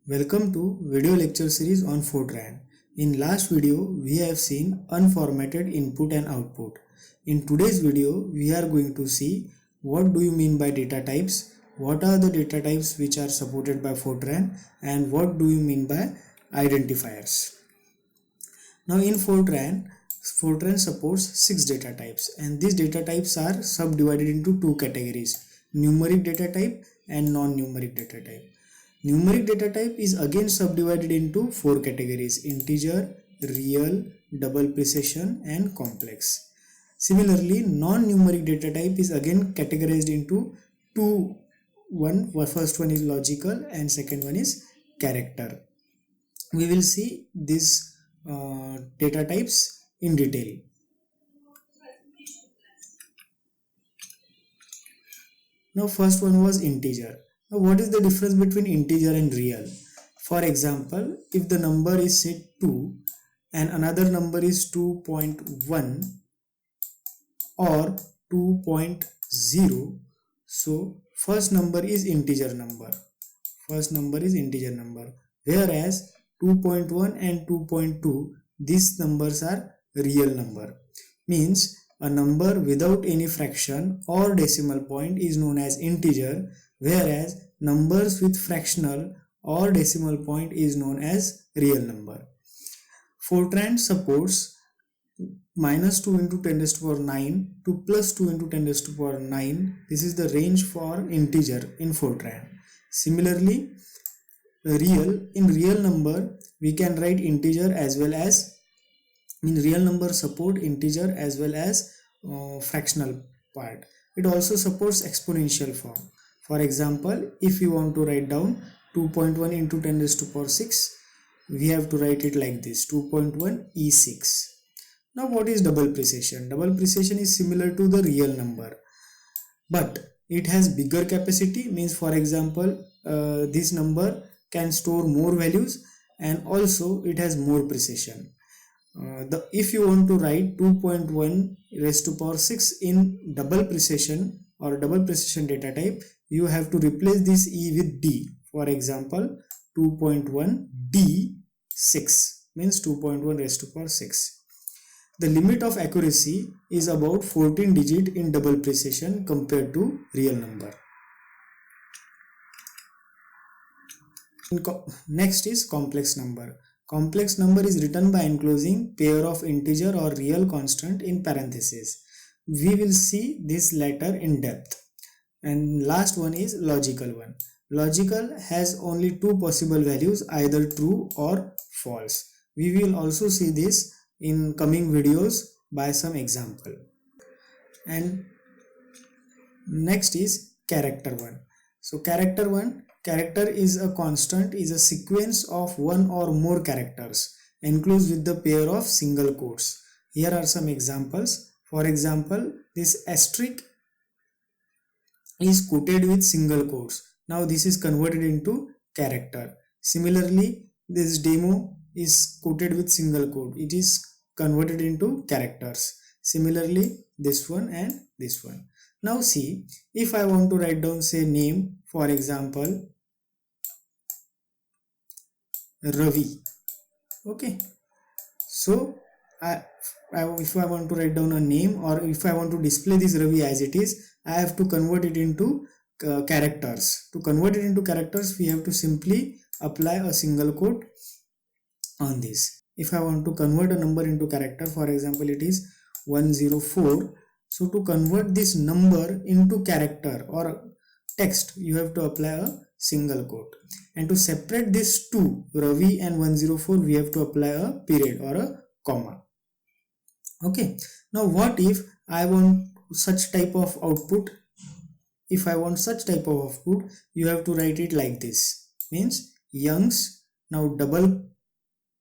Welcome to video lecture series on Fortran. In last video, we have seen unformatted input and output. In today's video, we are going to see what do you mean by data types, what are the data types which are supported by Fortran, and what do you mean by identifiers. Now in Fortran supports 6 data types, and these data types are subdivided into two categories: numeric data type and non-numeric data type. Numeric data type is again subdivided into 4 categories: integer, real, double precision and complex. Similarly, non-numeric data type is again categorized into two. First one is logical and second one is character. We will see these data types in detail. Now first one was integer. Now what is the difference between integer and real? For example, if the number is say 2 and another number is 2.1 or 2.0, so first number is integer number. Whereas 2.1 and 2.2, these numbers are real number. Means a number without any fraction or decimal point is known as integer, whereas numbers with fractional or decimal point is known as real number. Fortran supports -2 into 10 raised to power 9 to +2 into 10 raised to power 9. This is the range for integer in Fortran. Similarly, in real number we can write integer as well as real number support integer as well as fractional part. It also supports exponential form. For example, if you want to write down 2.1 into 10 raised to power 6, we have to write it like this: 2.1 E6. Now what is double precision? Double precision is similar to the real number, but it has bigger capacity. Means for example, this number can store more values and also it has more precision. If you want to write 2.1 raised to power 6 in double precision or double precision data type, you have to replace this E with D. For example, 2.1 D6 means 2.1 raised to power 6. The limit of accuracy is about 14 digit in double precision compared to real number. Next is complex number. Complex number is written by enclosing pair of integer or real constant in parentheses. We will see this later in depth. And last one is logical one. Logical has only two possible values, either true or false. We will also see this in coming videos by some example. And next is character one. So character is a constant, is a sequence of one or more characters enclosed with the pair of single quotes. Here are some examples. For example, this asterisk is quoted with single quotes. Now this is converted into character. Similarly, this demo is quoted with single quote. It is converted into characters. Similarly, this one and this one. Now see, if I want to write down say name, for example, Ravi. Okay. So if I want to write down a name or if I want to display this Ravi as it is, I have to convert it into characters. To convert it into characters, we have to simply apply a single quote on this. If I want to convert a number into character, for example, it is 104. So to convert this number into character or text, you have to apply a single quote. And to separate these two, Ravi and 104, we have to apply a period or a comma. Okay. Now what if I want such type of output? If I want such type of output, you have to write it like this. Means Young's, now double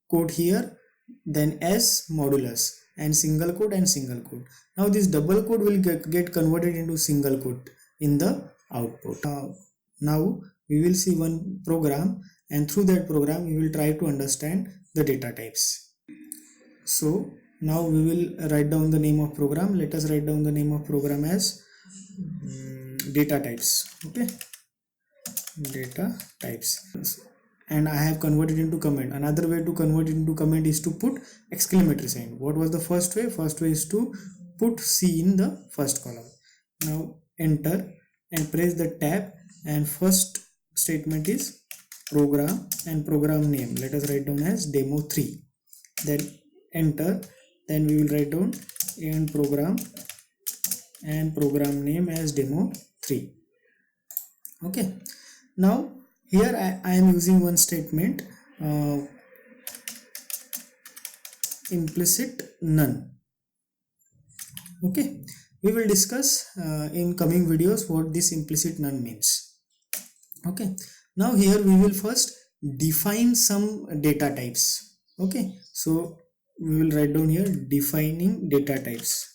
quote here, then S modulus and single quote and single quote. Now this double quote will get converted into single quote in the output. Now we will see one program, and through that program we will try to understand the data types. So now we will write down the name of program. Let us write down the name of program as data types. Okay, data types. and I have converted into comment. Another way to convert it into comment is to put exclamatory sign. What was the first way? First way is to put C in the first column. Now enter and press the tab, and first statement is program and program name. Let us write down as demo3. Then enter. Then we will write down and program name as demo3. Okay. Now here I am using one statement, implicit none. Okay, we will discuss in coming videos what this implicit none means. Okay, now here we will first define some data types. Okay, so we will write down here defining data types.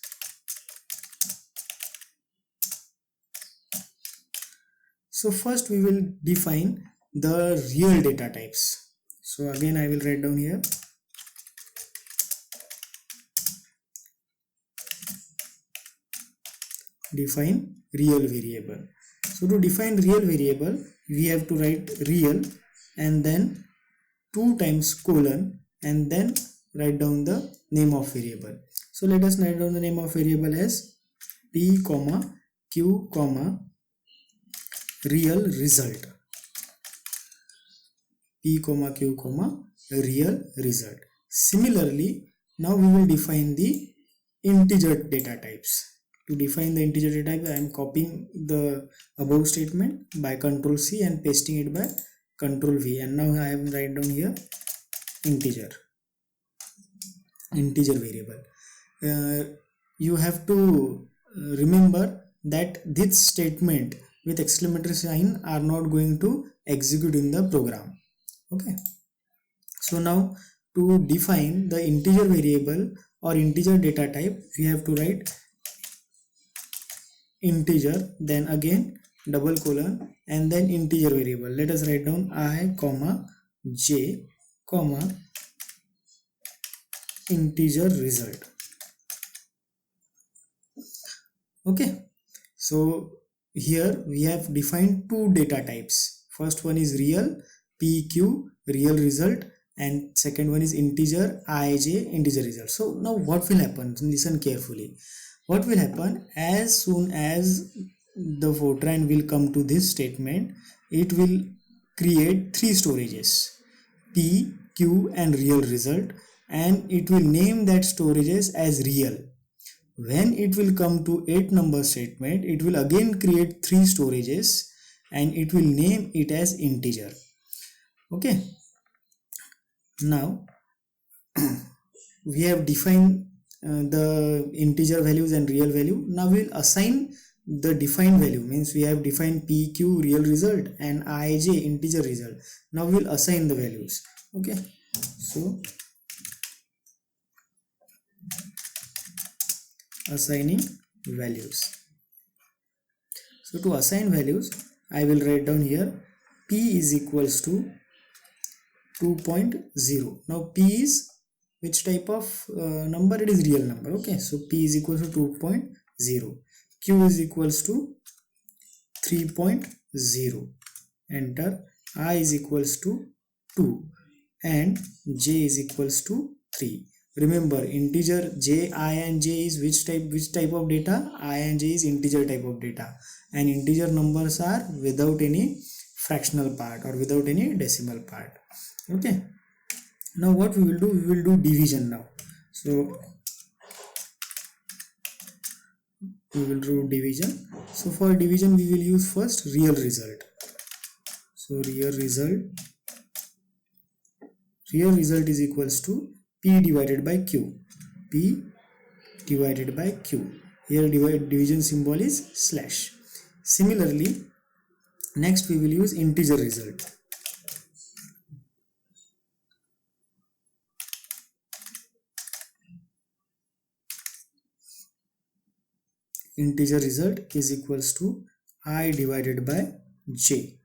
So first we will define the real data types. So again I will write down here define real variable. So to define real variable, we have to write real and then 2 times colon and then write down the name of variable. So let us write down the name of variable as p comma q comma real result. P comma q comma real result. Similarly, now we will define the integer data types. To define the integer data type, I am copying the above statement by Ctrl C and pasting it by Ctrl V, and now I have write down here integer variable. You have to remember that this statement with exclamatory sign are not going to execute in the program. Okay, so now to define the integer variable or integer data type, we have to write integer, then again double colon and then integer variable. Let us write down I comma j comma integer result. Okay, so here we have defined 2 data types. First one is real, pq real result, and second one is integer ij integer result. So now what will happen? Listen carefully. What will happen as soon as the Fortran will come to this statement, it will create 3 storages, p, q and real result, and it will name that storages as real. When it will come to 8 number statement, it will again create 3 storages and it will name it as integer. Okay, now we have defined the integer values and real value. Now we will assign the defined value, means we have defined pq real result and ij integer result. Now we will assign the values. Okay, so assigning values. So to assign values, I will write down here p is equals to 2.0. Now p is which type of number? It is real number. Okay, so p is equals to 2.0, q is equals to 3.0, enter, I is equals to 2 and j is equals to 3. Remember, integer j, I and j is which type of data? I and j is integer type of data, and integer numbers are without any fractional part or without any decimal part. Okay, now what we will do? We will do division now. So we will do division. So for division we will use first real result. So real result is equals to p divided by q. P divided by q. Here division symbol is slash. Similarly, next we will use integer result. Integer result is equals to I divided by j.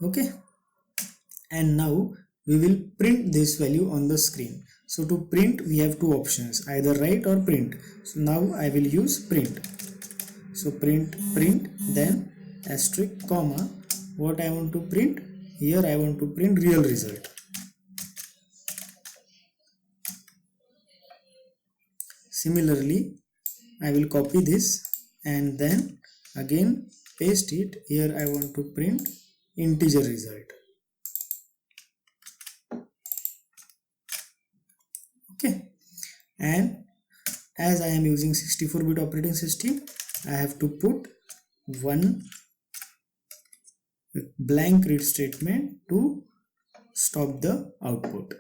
Okay, and now we will print this value on the screen. So to print we have 2 options, either write or print. So now I will use print. So print then asterisk comma, what I want to print? here I want to print real result. Similarly, I will copy this and then again paste it. Here I want to print integer result. Okay, and as I am using 64-bit operating system, I have to put one blank read statement to stop the output.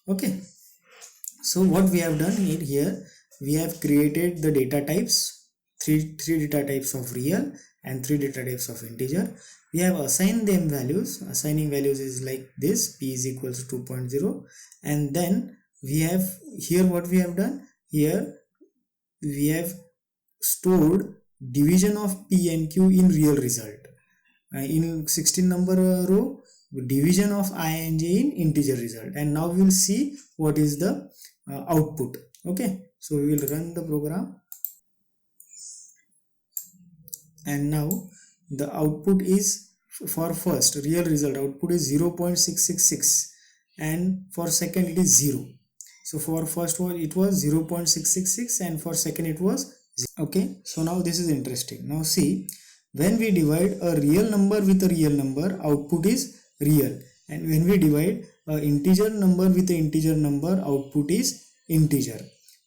Okay, so what we have done here, we have created the data types, three data types of real and 3 data types of integer. We have assigned them values. Assigning values is like this: p is equals to 2.0, and then we have here what we have done here, we have stored division of p and q in real result. In 16 number row, division of I and j in integer result, and now we will see what is the output. Okay, so we will run the program, and now the output is, for first real result output is 0.666, and for second it is 0. So for first one it was 0.666 and for second it was 0. Okay, so now this is interesting. Now see, when we divide a real number with a real number, output is real, and when we divide an integer number with an integer number, output is integer.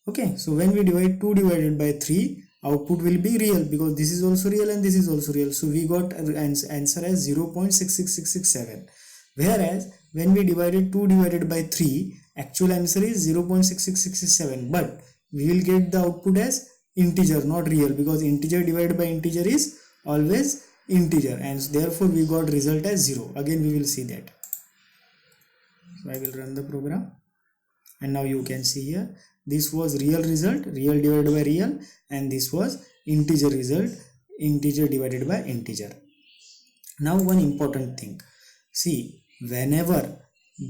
Okay, so when we divide 2 divided by 3, output will be real because this is also real and this is also real. So we got answer as 0.66667. Whereas when we divided 2 divided by 3, actual answer is 0.66667, but we will get the output as integer, not real, because integer divided by integer is always integer, and therefore we got result as 0. Again we will see that. So I will run the program, and now you can see here, this was real result, real divided by real, and this was integer result, integer divided by integer. Now one important thing, see, whenever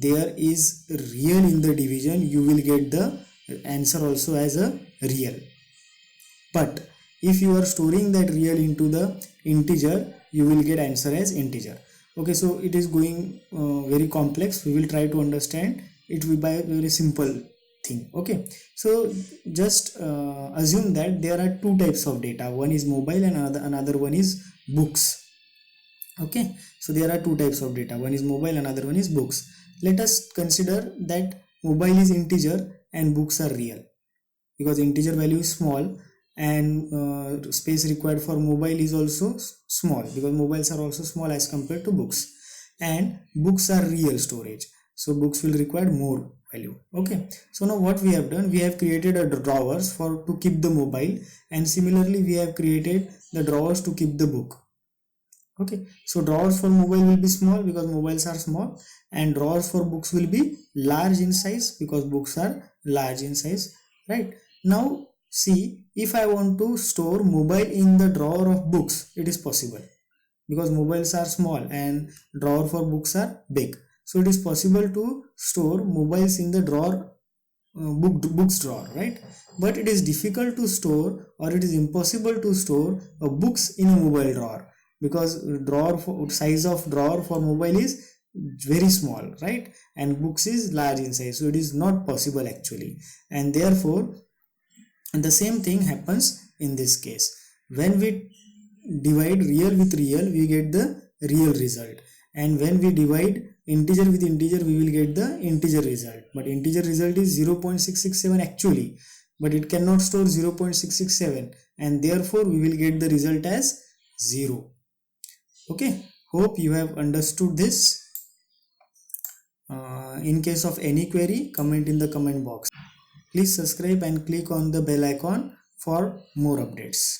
there is real in the division, you will get the answer also as a real. But if you are storing that real into the integer, you will get answer as integer. Okay, so it is going very complex. We will try to understand it by a very simple thing. Okay, so just assume that there are two types of data. One is mobile and another one is books. Okay, so there are two types of data. One is mobile, another one is books. Let us consider that mobile is integer and books are real, because integer value is small and space required for mobile is also small, because mobiles are also small as compared to books, and books are real storage, so books will require more value. Okay, so now what we have done, we have created a drawers for to keep the mobile, and similarly we have created the drawers to keep the book. Okay, so drawers for mobile will be small because mobiles are small, and drawers for books will be large in size because books are large in size, right? Now see, if I want to store mobile in the drawer of books, it is possible because mobiles are small and drawer for books are big. So it is possible to store mobiles in the drawer, books drawer, right? But it is difficult to store, or it is impossible to store books in a mobile drawer, because size of drawer for mobile is very small, right? And books is large in size, so it is not possible actually. And therefore the same thing happens in this case. When we divide real with real, we get the real result, and when we divide integer with integer, we will get the integer result. But integer result is 0.667 actually, but it cannot store 0.667, and therefore we will get the result as 0. Okay, hope you have understood this. In case of any query, comment in the comment box. Please subscribe and click on the bell icon for more updates.